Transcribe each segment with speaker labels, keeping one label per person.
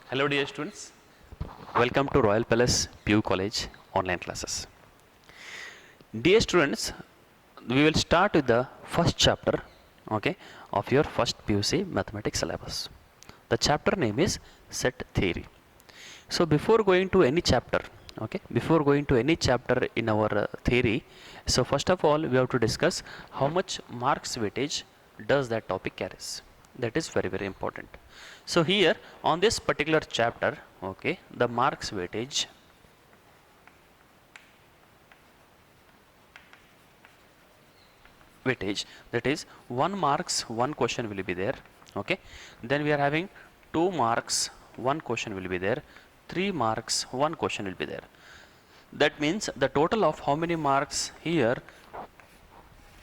Speaker 1: Hello dear students, welcome to Royal Palace PU College online classes. Dear students, we will start with the first chapter okay, of your first PUC mathematics syllabus. The chapter name is set theory. So before going to any chapter, before going to any chapter in our theory, so first of all we have to discuss how much marks weightage does that topic carries. That is very important. So here on this particular chapter, the marks weightage, that is 1 marks 1 question will be there, then we are having 2 marks 1 question will be there, 3 marks 1 question will be there. That means the total of how many marks here.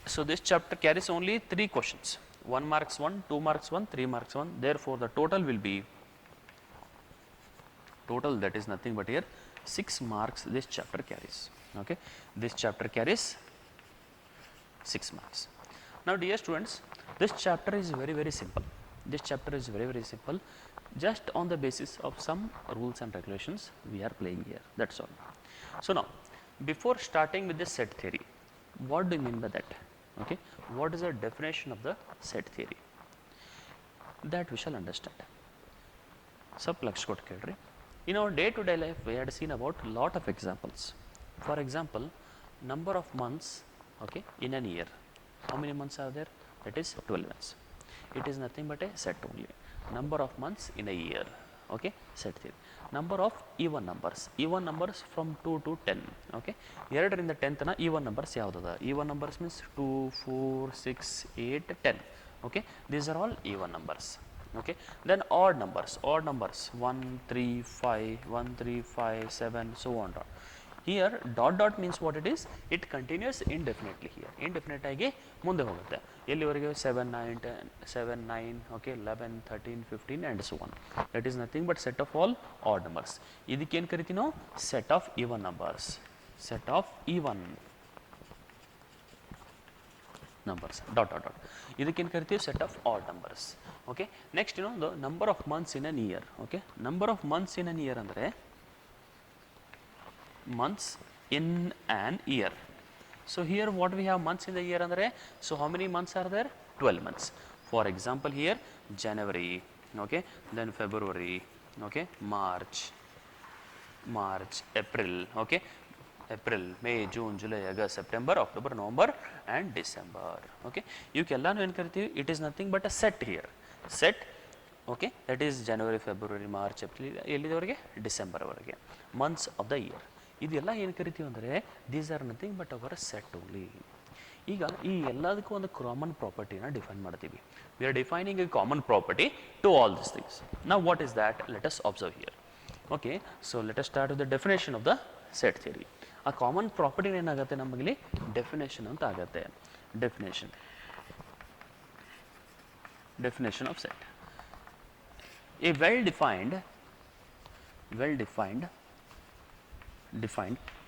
Speaker 1: So this chapter carries only 3 questions, 1 marks 1, 2 marks 1, 3 marks 1. Therefore the total will be that is nothing but here 6 marks this chapter carries. This chapter carries 6 marks. Now dear students, this chapter is very simple. This chapter is very simple. Just on the basis of some rules and regulations we are playing here, that's all. So now before starting with the set theory, what do you mean by that? What is the definition of the set theory? That we shall understand. Sub Lux Code Kedri. In our day to day life we had seen about lot of examples. For example, number of months in an year. How many months are there? That is 12 months. It is nothing but a set only. Number of months in a year. Set theory. Number of even numbers from 2 to 10. ಎರಡರಿಂದ 10th ನ even numbers ಯಾವುದದ? Even numbers means 2, 4, 6, 8, 10. These are all even numbers. Then odd numbers 1, 3, 5, 1, 3, 5, 7, so on. Here dot means what it is? It continues indefinitely here. Indefinite ಆಗಿ ಮುಂದೆ ಹೋಗುತ್ತೆ. ಎಲ್ಲಿವರೆಗೆ 7, 9, 10, 7, 9, 11, 13, 15 and so on. That is nothing but set of all odd numbers. ಇದಕ್ಕೆ ಏನು ಕರಿತೀವಿ ನಾವು? Set of even numbers. Set of even numbers. Dot. ಇದಕ್ಕೆ ಏನು ಕರಿತೀವಿ? Set of odd numbers. Next the number of months in an year. Number of months in an year ಅಂದರೆ months in an year. So here what we have months in the year andre, so how many months are there? 12 months. For example here January, then February, March, April, April, May, June, July, August, September, October, November and December. ಇವಕ್ಕೆಲ್ಲಾನು ಏನು ಕರಿತೀವಿ? It is nothing but a set here. Set that is January, February, March, April ಎಲ್ಲಿದವರೆಗೆ? December ವರೆಗೆ months of the year. ಇದೆಲ್ಲ ಏನು ಕರಿತೀವಿ ಅಂದರೆ these are nothing but our set only. ಈಗ ಈ ಎಲ್ಲದಕ್ಕೂ ಒಂದು ಕಾಮನ್ ಪ್ರಾಪರ್ಟಿನ ಡಿಫೈನ್ ಮಾಡ್ತೀವಿ. We are defining a common property to all this things. Now what is that? Let us observe here. So let us start with the definition of the set theory. ಆ common ಪ್ರಾಪರ್ಟಿನ ಏನಾಗುತ್ತೆ ನಮಗಿಲ್ಲಿ? Definition ಅಂತ ಆಗುತ್ತೆ. Definition of set. A well defined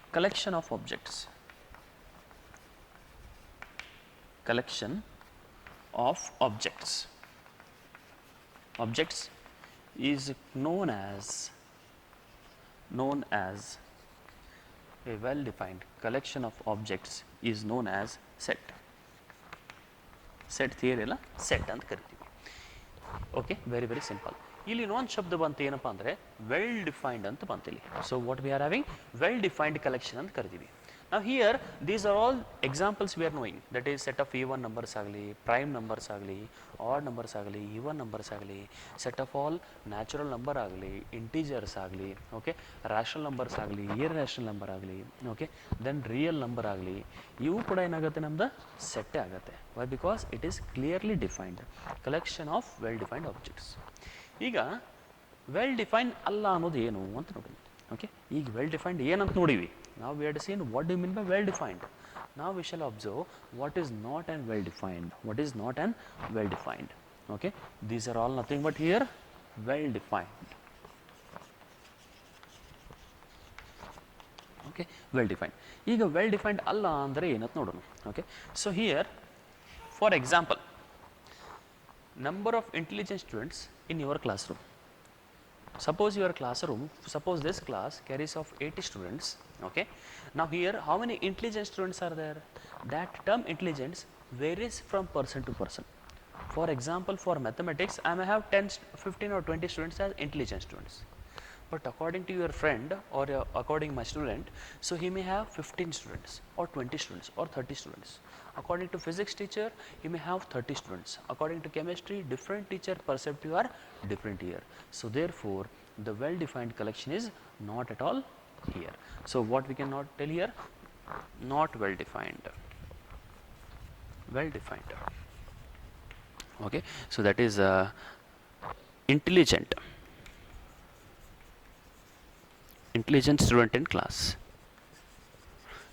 Speaker 1: collection of objects is known as a well defined collection of objects is known as set theory alla set anta karitivi. Very simple. ಇಲ್ಲಿ ಇನ್ನೊಂದು ಶಬ್ದ ಬಂತು ಏನಪ್ಪ ಅಂದರೆ ವೆಲ್ ಡಿಫೈನ್ಡ್ ಅಂತ ಬಂತಿಲ್ಲಿ. So what we are having? Well defined collection ಅಂತ ಕರಿತೀವಿ. ನಾವು here these are all examples we are knowing. That is set of even numbers ಆಗಲಿ, ಪ್ರೈಮ್ ನಂಬರ್ಸ್ ಆಗಲಿ, ಆಡ್ ನಂಬರ್ಸ್ ಆಗಲಿ, ಈವನ್ ನಂಬರ್ಸ್ ಆಗಲಿ, set of all natural number ಆಗಲಿ, integers ಆಗಲಿ, rational numbers ಆಗಲಿ, ಇರ್ರ್ಯಾಷನಲ್ ನಂಬರ್ ಆಗಲಿ, ದೆನ್ ರಿಯಲ್ ನಂಬರ್ ಆಗಲಿ, ಇವು ಕೂಡ ಏನಾಗುತ್ತೆ? ನಮ್ದು ಸೆಟ್ಟೇ ಆಗುತ್ತೆ. Why? Because it is clearly defined collection of well defined objects. ಈಗ ವೆಲ್ ಡಿಫೈನ್ಡ್ ಅಲ್ಲ ಅನ್ನೋದು ಏನು ಅಂತ ನೋಡಿ. ಈಗ ವೆಲ್ ಡಿಫೈನ್ಡ್ ಏನಂತ ನೋಡಿವಿ ನಾವು. We had seen what do mean by well defined. ನಾವು we shall observe what is not and well defined. These are all nothing but here well defined. Well defined. ಈಗ ವೆಲ್ ಡಿಫೈನ್ಡ್ ಅಲ್ಲ ಅಂದರೆ ಏನಂತ ನೋಡೋಣ. So here for example, number of intelligent students in your classroom. Suppose your classroom, suppose this class carries of 80 students, okay. Now here how many intelligent students are there? That term intelligence varies from person to person. For example, for mathematics, I may have 10, 15 or 20 students as intelligent students. But according to your friend or according my student, so he may have 15 students or 20 students or 30 students. According to physics teacher, he may have 30 students. According to chemistry, different teacher perceptive are different here. So therefore, the well defined collection is not at all here. So what we cannot tell here? Not well defined. Well defined. Okay, so that is intelligent. Intelligent student in class.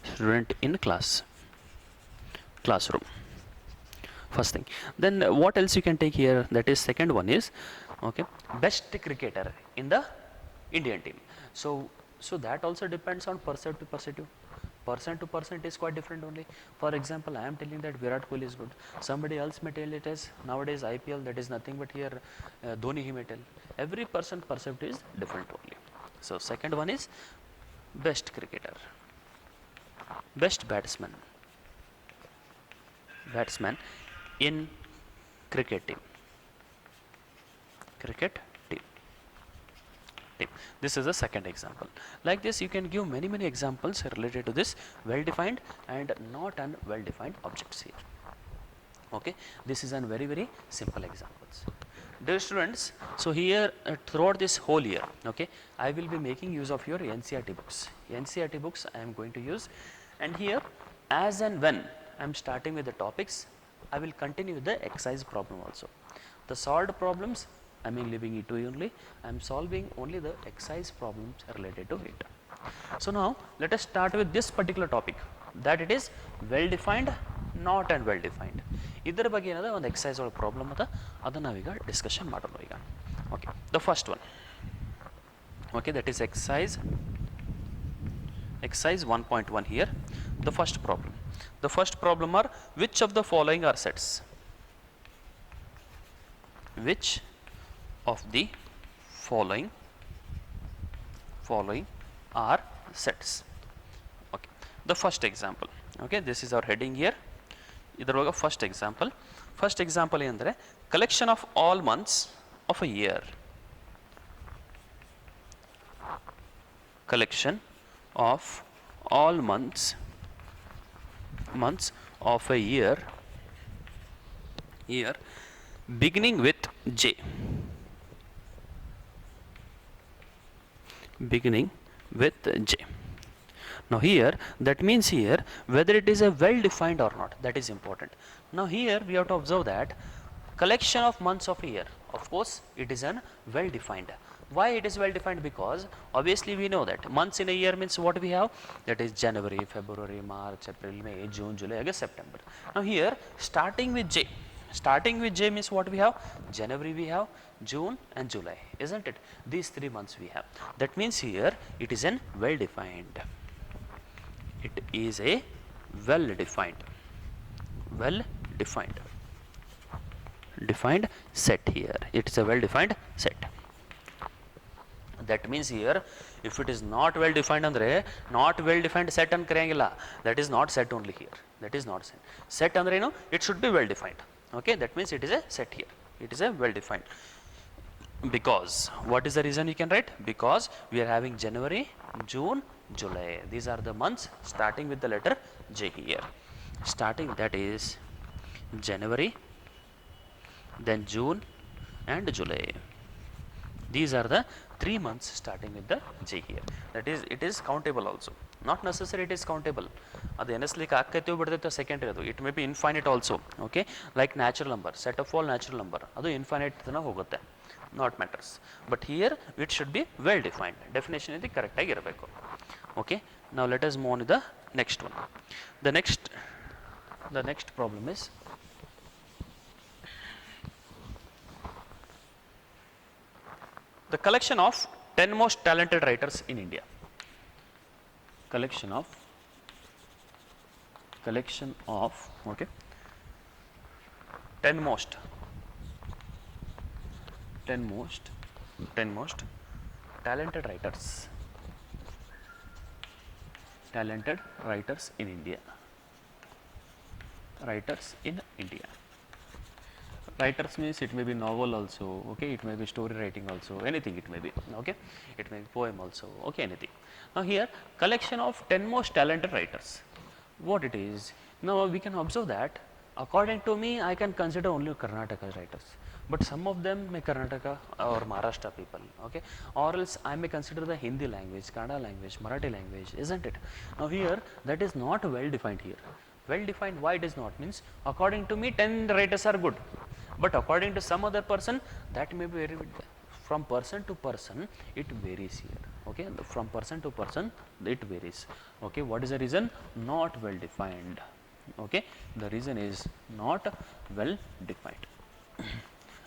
Speaker 1: Student in class. Classroom. First thing. Then what else you can take here? That is second one is, okay, best cricketer in the Indian team. So that also depends on person to person. Person to person it is quite different only. For example, I am telling that Virat Kohli is good. Somebody else may tell it as nowadays IPL, that is nothing but here Dhoni he may tell. Every person percept is different only. So second one is best cricketer, best batsman in cricket team. Cricket team. This is the second example. Like this, you can give many examples related to this well defined and not unwell defined objects here. Okay, this is a very simple examples. Dear students, so here throughout this whole year, okay, I will be making use of your NCERT books. NCERT books I am going to use, and here as and when I am starting with the topics, I will continue with the exercise problem also. The solved problems I am leaving it to you only. I am solving only the exercise problems related to it. So now let us start with this particular topic, that it is well defined, not and well defined. ಇದರ ಬಗ್ಗೆ ಏನದ ಒಂದು exercise ಒಳಗೆ problem ಅದ, ಅದನ್ನು ನಾವೀಗ discussion ಮಾಡೋಣ ಈಗ. Okay, the first one, okay, that is exercise 1.1 here. The first problem are, which of the following are sets? Which of the following are sets? Okay, the first example, okay, this is our heading here. ಇದರೊಳಗೆ first example ಏನಂದರೆ collection of all months of a year. Collection of all months of a year beginning with J. Beginning with J. Now here, that means here whether it is a well defined or not, that is important. Now here we have to observe that collection of months of a year, of course it is an well defined. Why it is well defined? Because obviously we know that months in a year means what we have, that is January, February, March, April, May, June, July, August, September. Now here starting with J means what we have, January we have, June and July, isn't it? These 3 months we have. That means here it is an well defined. It is a well defined set here. It is a well defined set. That means here if it is not well defined andre not well defined set an kareyangilla, that is not set only here, that is not set andre no, it should be well defined. Okay, that means it is a set here, it is a well defined. Because what is the reason you can write? Because we are having January, June, July, these are the months starting with the letter J here. Starting, that is January, then June and July. These are the 3 months starting with the J here. That is, it is countable also. Not necessary it is countable. ಅದು ಎನಿಸ್ಲಿಕ್ಕೆ ಆಗ್ತೈತೋ ಬಿಡ್ತೈತೋ secondary, ಅದು it may be infinite also. Okay, like natural number, set of all natural number, ಅದು infinite ತನಕ ಹೋಗುತ್ತೆ, not matters. But here it should be well defined, definition ಇದು ಕರೆಕ್ಟಾಗಿ ಇರಬೇಕು. Okay, ನಾವು let us move on the next one. The next problem is the collection of 10 most talented writers in India. Collection of okay, 10 most talented writers in India. Writers in India. Writers means it may be novel also, okay, it may be story writing also, anything it may be, okay, it may be poem also, okay, anything. Now here collection of 10 most talented writers. What it is? Now we can observe that according to me I can consider only Karnataka writers, but some of them may Karnataka or Maharashtra people, okay, or else I may consider the Hindi language, Kannada language, Marathi language, isn't it? Now here that is not well defined here. Well defined, why it is not means according to me 10 writers are good, but according to some other person that may be very from person to person it varies here, okay, from person to person it varies, okay. What is the reason? Not well defined, okay, the reason is not well defined.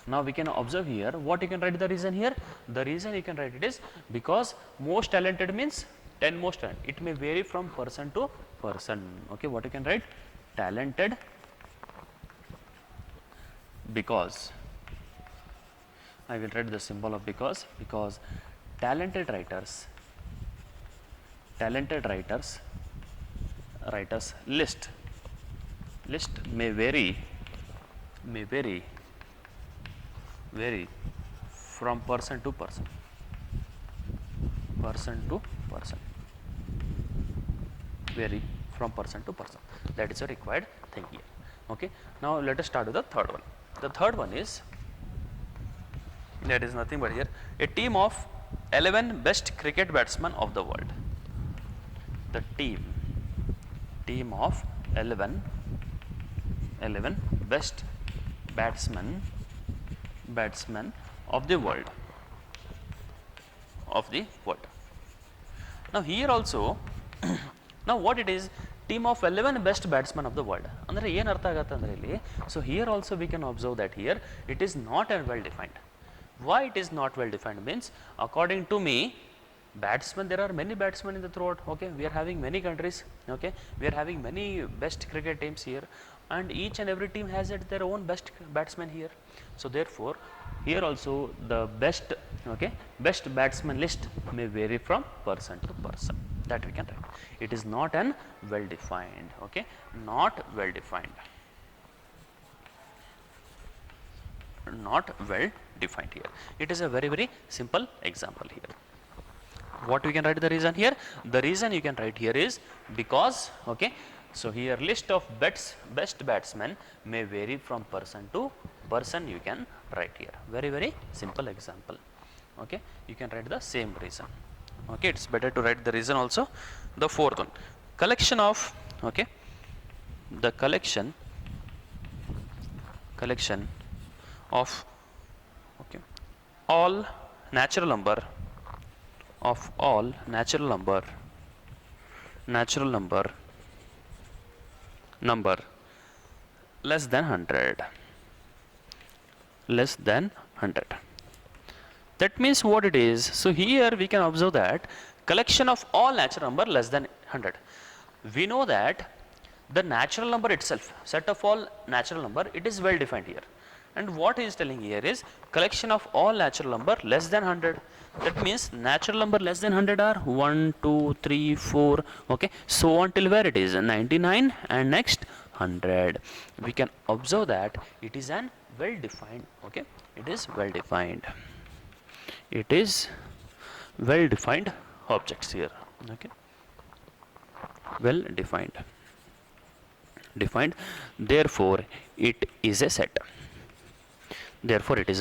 Speaker 1: Now we can observe here what you can write the reason here. The reason you can write it is because most talented means 10 most talented, it may vary from person to person, okay. What you can write? Talented because, I will write the symbol of because talented writers list may vary from person to person, vary from person to person. That is a required thing here, okay. Now let us start with the third one. The third one is, that is nothing but here a team of 11 best cricket batsmen of the world. The team of 11 best batsmen of the world. Now here also now what it is? Team of 11 best batsmen of the world. Andre ಏನು ಅರ್ಥ ಆಗುತ್ತೆ ಅಂದರೆ ಇಲ್ಲಿ, so here also we can observe that here it is not well defined. Why it is not well defined means according to me batsmen, there are many batsmen in the throughout, okay, we are having many countries, okay, we are having many best cricket teams here and each and every team has their own best batsmen here. So therefore here also the best, okay, best batsman list may vary from person to person, that we can write. It is not an well defined, okay, not well defined here. It is a very simple example here. What we can write the reason here? The reason you can write here is because, okay, so here list of best batsmen may vary from person to person, you can write here. Very simple example, okay. You can write the same reason, okay. It's better to write the reason also. The fourth one, collection of, okay, the collection of, okay, all natural number less than 100. That means what it is? So here we can observe that collection of all natural number less than 100. We know that the natural number itself, set of all natural number, it is well defined here. And what he is telling here is collection of all natural number less than 100. That means natural number less than 100 are 1, 2, 3, 4, okay, so on till where it is 99 and next 100. We can observe that it is an well defined, okay, it is well defined. It is well defined objects here, okay, well defined. Therefore it is a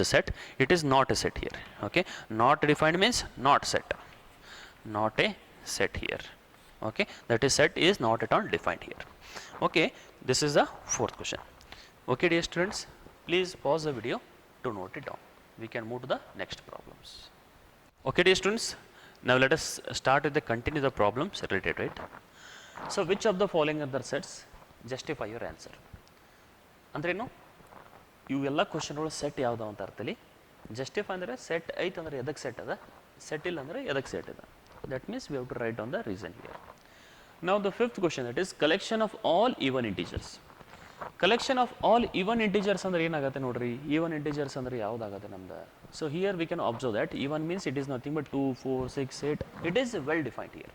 Speaker 1: set. It is not a set here, okay. Not defined means not set, not a set here, okay. That is set is not at all defined here, okay. This is the fourth question, okay. Dear students, please pause the video to note it down. We can move to the next problems. Okay, dear students, now let us start with the continue the problems related to it. So which of the following other sets justify your answer? ಅಂದ್ರೇನು ಇವೆಲ್ಲ ಕ್ವಶನ್ಗಳು set ಯಾವ್ದು ಅಂತ ಅರ್ಥದಲ್ಲಿ justify ಅಂದರೆ set ಐತೆ ಅಂದರೆ ಎದಕ್ಕೆ set ಅದ, ಸೆಟ್ ಇಲ್ಲ ಅಂದರೆ ಎದಕ್ಕೆ ಸೆಟ್ ಇದೆ. That means we have to write on the reason here. Now the fifth question, that is collection of all even integers. collection of all even integers ಅಂದ್ರೆ ಏನಾಗುತ್ತೆ ನೋಡ್ರಿ, even integers ಅಂದ್ರೆ ಯಾವುದಾಗುತ್ತೆ ನಮ್ದು. So here we can observe that even means it is nothing but 2, 4, 6, 8. It is well defined here.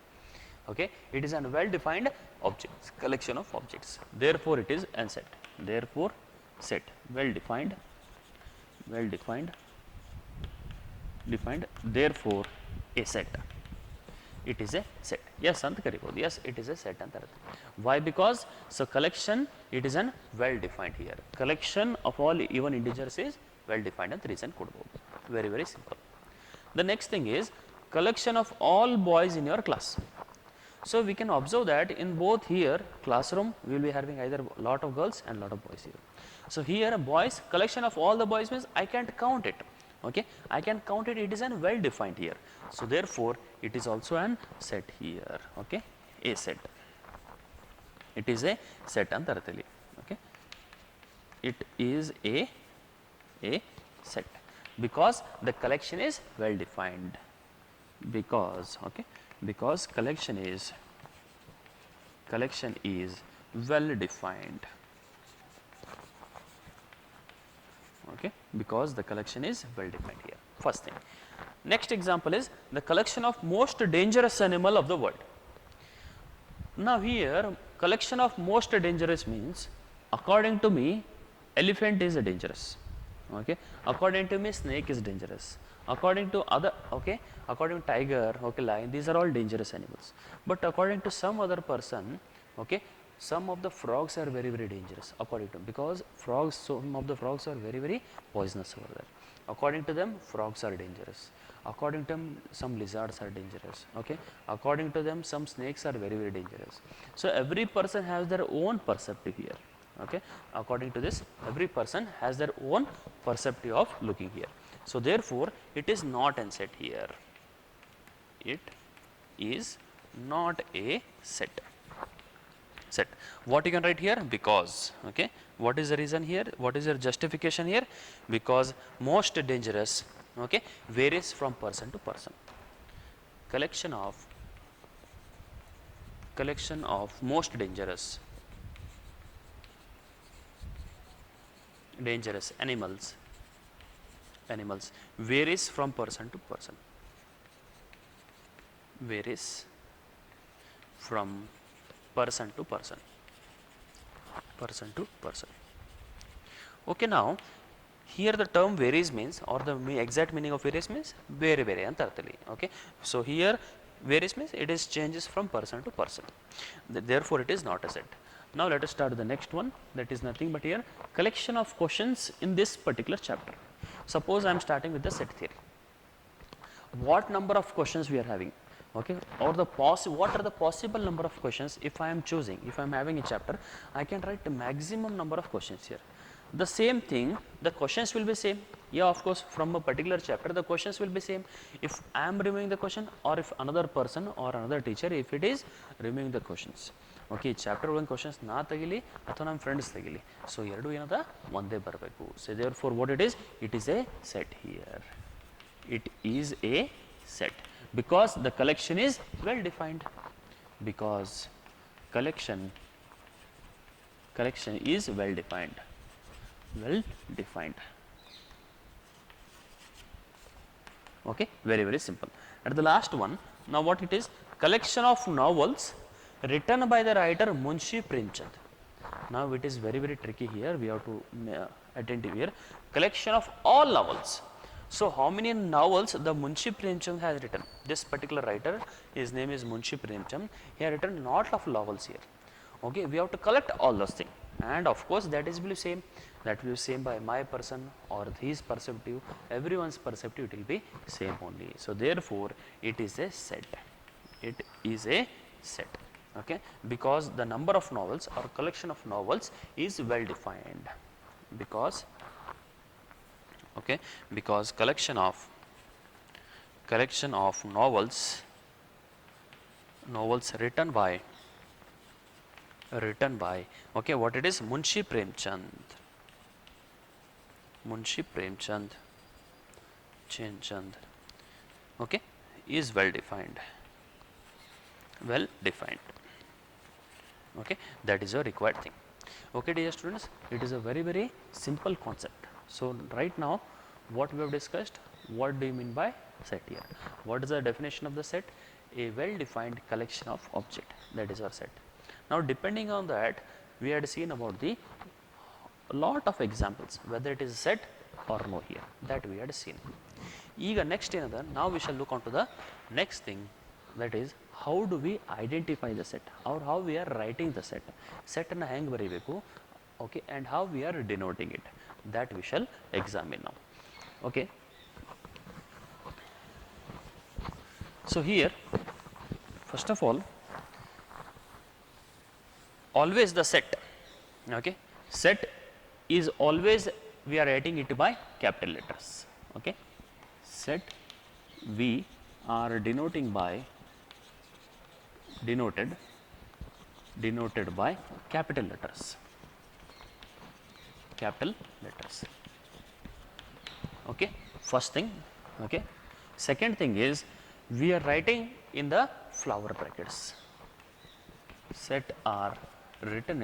Speaker 1: Okay, it is a well defined objects, collection of objects. Therefore it is a set. Therefore set, well defined, defined. Therefore a set. It is a set. Yes, anta karibodu. Yes, it is a set anta irutte. Why? Because so collection, it is an well defined here. Collection of all even integers is well defined ಅಂತ reason ಕೊಡಬಹುದು. Very very simple. The next thing is collection of all boys in your class. So we can observe that in both here classroom we will be having either lot of girls and lot of boys here. So here boys, collection of all the boys means I can't count it. Okay, I can count it. It is an well defined here. So therefore it is also an set here. Okay, a set. It is a set anta ಅರ್ಥದಲ್ಲಿ. Okay, it is a set because the collection is well defined. Because okay, because collection is well defined. Okay, because the collection is well defined here. First thing. Next example is the collection of most dangerous animal of the world. Now here collection of most dangerous means according to me elephant is dangerous. Okay, according to me snake is dangerous. According to other, okay, according to tiger, okay, lion, these are all dangerous animals. But according to some other person, okay, some of the frogs are very very dangerous according to them, because frogs, some of the frogs are very very poisonous over there. According to them frogs are dangerous. According to them some lizards are dangerous. Okay, according to them some snakes are very very dangerous. So every person has their own perceptive here. Okay, according to this every person has their own perceptive of looking here. So therefore it is not a set here. It is not a set. Set. What you can write here? Because. Okay, what is the reason here? What is your justification here? Because most dangerous, okay, varies from person to person. Collection of most dangerous animals varies from person to person. Varies from person to person. Okay, now here the term varies means, or the exact meaning of varies means ಬೇರೆ ಬೇರೆ ಅಂತ ಅರ್ಥದಲ್ಲಿ. Okay, so here varies means it is changes from person to person. Therefore it is not a set. Now let us start the next one. That is nothing but here collection of questions in this particular chapter. Suppose I am starting with the set theory. What number of questions we are having? Okay, or what are the possible number of questions if I am choosing, if I am having a chapter, I can write the maximum number of questions here. The same thing, the questions will be same. Yeah, of course, from a particular chapter the questions will be same. If I am removing the question, or if another person or another teacher, if it is removing the questions. Okay, chapter 1 questions ನಾ ತೆಗಿಲಿ ಅಥವಾ ನಮ್ಮ friends ತೆಗಿಲಿ, so ಎರಡು ಏನದ ಒಂದೇ ಬರಬೇಕು. So therefore what it is a set here. It is a set because the collection is well defined. Because collection is well defined. Okay, very very simple. And the last one, now what it is? Collection of novels written by the writer Munshi Premchand. Now it is very very tricky here, we have to attentive here. Collection of all novels. So how many novels the Munshi Premchand has written? This particular writer, his name is Munshi Premchand. He has written lot of novels here. Okay, we have to collect all those things, and of course that is will be same. That will be same by my person or his perceptive. Everyone's perceptive it will be same only. So therefore it is a set. It is a set. Okay, because the number of novels or collection of novels is well defined. Because okay, because collection of novels written by okay, what it is? Munshi Premchand okay, is well defined. Okay, that is a required thing. Okay, dear students, it is a very simple concept. So, right now what we have discussed, what do you mean by set here? What is the definition of the set? A well defined collection of object, that is our set. Now, depending on that, we had seen about the lot of examples, whether it is set or no here, that we had seen. ಈಗ next ಏನದ, now we shall look on to the next thing, that is how do we identify the set or how we are writing the set. Set ಅನ್ನು ಹೆಂಗೆ ಬರೀಬೇಕು, okay, and how we are denoting it, that we shall examine now. Okay. So, here first of all, always the set, okay, set is always we are writing it by capital letters. Okay. Set we are denoted by capital letters. Okay. First thing. Okay. Second thing is we are writing in the flower brackets. Set are written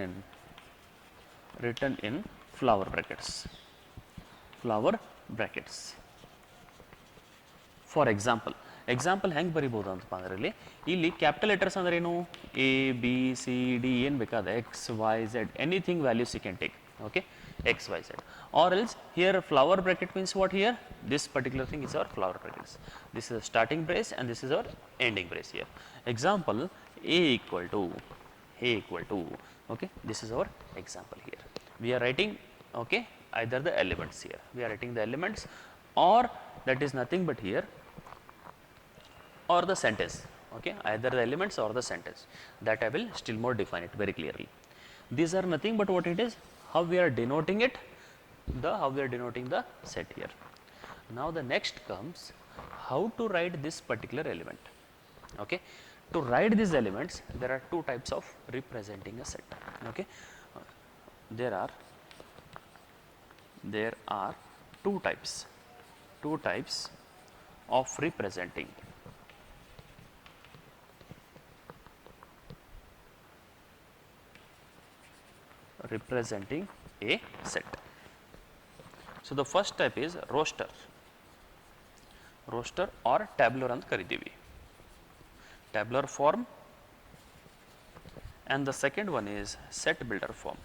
Speaker 1: in flower brackets. For example ಹೆಂಗೆ ಬರಿಬೋದು ಅಂತಪ್ಪ ಅಂದ್ರೆ ಇಲ್ಲಿ capital letters ಅಂದ್ರೆ ಏನು, A B C D ಏನು ಬೇಕಾದ X Y Z anything values you can take. Okay, X Y Z, or else here flower bracket means what here, this particular thing is our flower brackets. This is a starting brace and this is our ending brace here. Example, a equal to, okay, this is our example here. We are writing, okay, either the elements here, we are writing the elements, or that is nothing but here, or the sentence. Okay, either the elements or the sentence, that I will still more define it very clearly. These are nothing but what it is, how we are denoting it, how we are denoting the set here. Now the next comes how to write this particular element. Okay, to write these elements there are two types of representing a set. Okay, there are two types of representing a set. So the first type is roster or tabular ಅಂತ ಕರಿತೀವಿ, tabular form, and the second one is set builder form.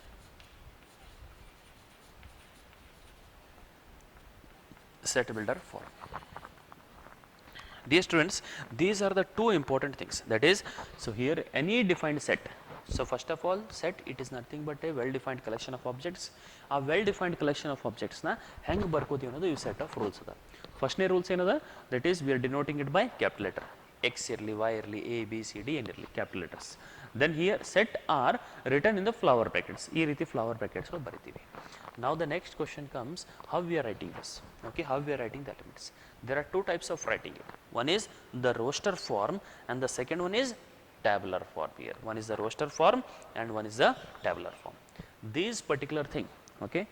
Speaker 1: Dear students, these are the two important things, that is, so here any defined set. So first of all, set, it is nothing but a well defined collection of objects. A well defined collection of objects na ಹೆಂಗೆ ಬರ್ಕೋತೀವಿ ಅನ್ನೋದು ಇವು set of rules ಅದ. ಫಸ್ಟ್ನೇ rules ಏನದ, that is we are denoting it by capital letter, x ಇರಲಿ, y ಇರಲಿ, a b c d ಏನಿರಲಿ, capital letters. Then here set are written in the flower brackets, ಈ ರೀತಿ flower brackets ಬರಿತೀವಿ. Now the next question comes, how we are writing this. Okay, how we are writing the elements. There are two types of writing it. One is the roster form and the second one is tabular form here. One is the roster form and one is the tabular form. These particular thing, okay,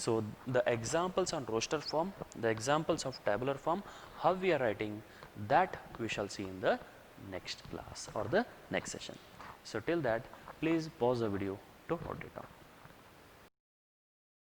Speaker 1: so the examples on roster form, the examples of tabular form, how we are writing, that we shall see in the next class or the next session. So till that, please pause the video to note it down.